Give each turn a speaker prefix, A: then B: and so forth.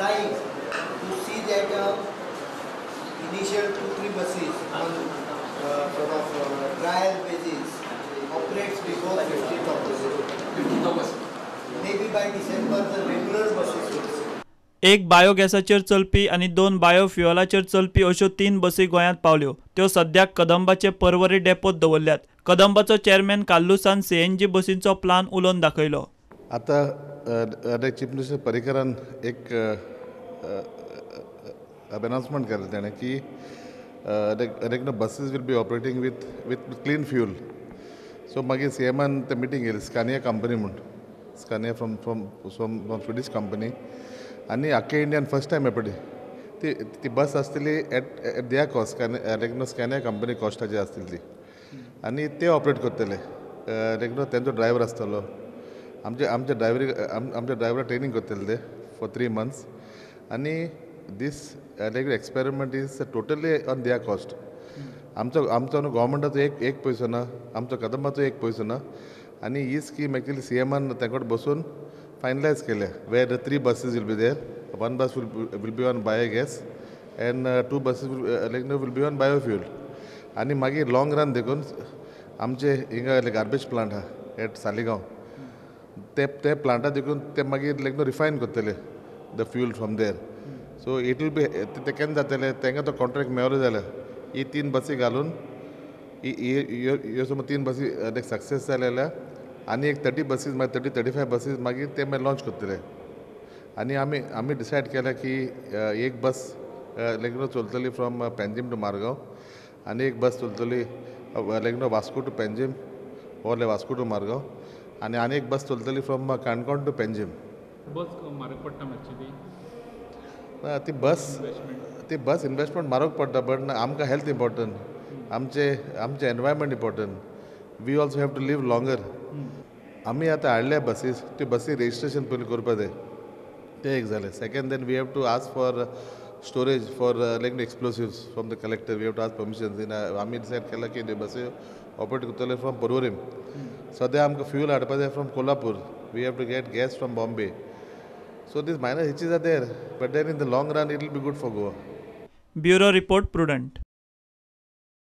A: trying to see that initial 2-3 buses on sort of trial basis operates before 15th October. Maybe by December the regular buses will see.
B: एक बायोगॅसाचेर चलपी आनी 2 बायोफ्युअलाचेर चलपी अश्यो 3 बसी गोंयांत पावल्यो. त्यो सद्याक कदंबाचे पर्वरी डेपोत दवरल्यात. कदंबाचो चेअरमॅन काल्लुसान CNG बसींचो प्लान उलोवन दाखयलो.
C: आता चीफ मिनिस्टर पर्रीकरान एक अनाउन्समेंट केलें ताणें की buses will be operating with clean fuel. So मागीर CMान ते मिटींग घेतली स्कानिया कंपनी म्हणून, स्कानिया फ्रॉम स्विडीश कंपनी, आनी आख्या इंडियान फर्स्ट टायम पळय ती बस आसतली एट देर कॉस्ट, स्कॅनिया कंपनी कॉस्टाची आसतली ती, आनी ते ऑपरेट करतले. तेंचो ड्रायव्हर आसतलो. आमच्या ड्रायव्हरा ट्रेनिंग करतले ते फॉर 3 months. आनी this experiment is totally on their cost. आमचो गव्हर्मेंटाचो एक पयसो ना, आमचो कदंबाचो एक पयसो ना. आनी ही स्कीम एक्चुअली CMान तेंकोड बसून फायनलायज केल्या, वेर 3 buses will be there. 1 bus will be on biogas and 2 buses will be on biofuel. आनी मागीर लॉंग रन देखून आमचे हिंगा गार्बेज प्लांट आहा एट सालिगांव, ते प्लांटा देखून ते मागीर रिफायन करतले the fuel from there. So it will be ते केन्ना जातले तांकां तो कॉन्ट्रॅक्ट मेळ्ळो जाल्यार ही 3 बसी घालून ह्यो समज 3 बसी सक्सेस जाले जाल्यार आनी एक 30 बसीस मागीर 30-35 बसीस मागीर ते मागीर लॉन्च करतले. आनी आमी डिसायड केल्या की एक बस चलतली फ्रॉम पेंजीम टू मारगांव, आनी एक बस चलतली Vasco to Panjim or Vasco to Margao, आनी एक बस चलतली from Canacona to Panjim.
D: Bus म्हारग पडटा मातशी
C: ती बस इन्वेस्टमेंट म्हारग पडटा, बट आमकां हेल्थ इम्पॉर्टंट, आमचे environment important. We also have to live longer. आमी आतां हाडल्या बसीस, त्यो बसी रेजिस्ट्रेशन पयलीं करपा जाय, तें एक जालें. Second then we have to ask for storage for explosives from the collector. We have to ask permission. आमी डिसायड केला की त्यो बसी ऑपरेट करतले फ्रॉम पर्वरीम. सद्या आमकां फ्यूल हाडपा जाय from Kolhapur. We have to get gas from Bombay. So these minor hitches are there, but then in the long run it will be good for Goa.
B: Bureau Report, Prudent.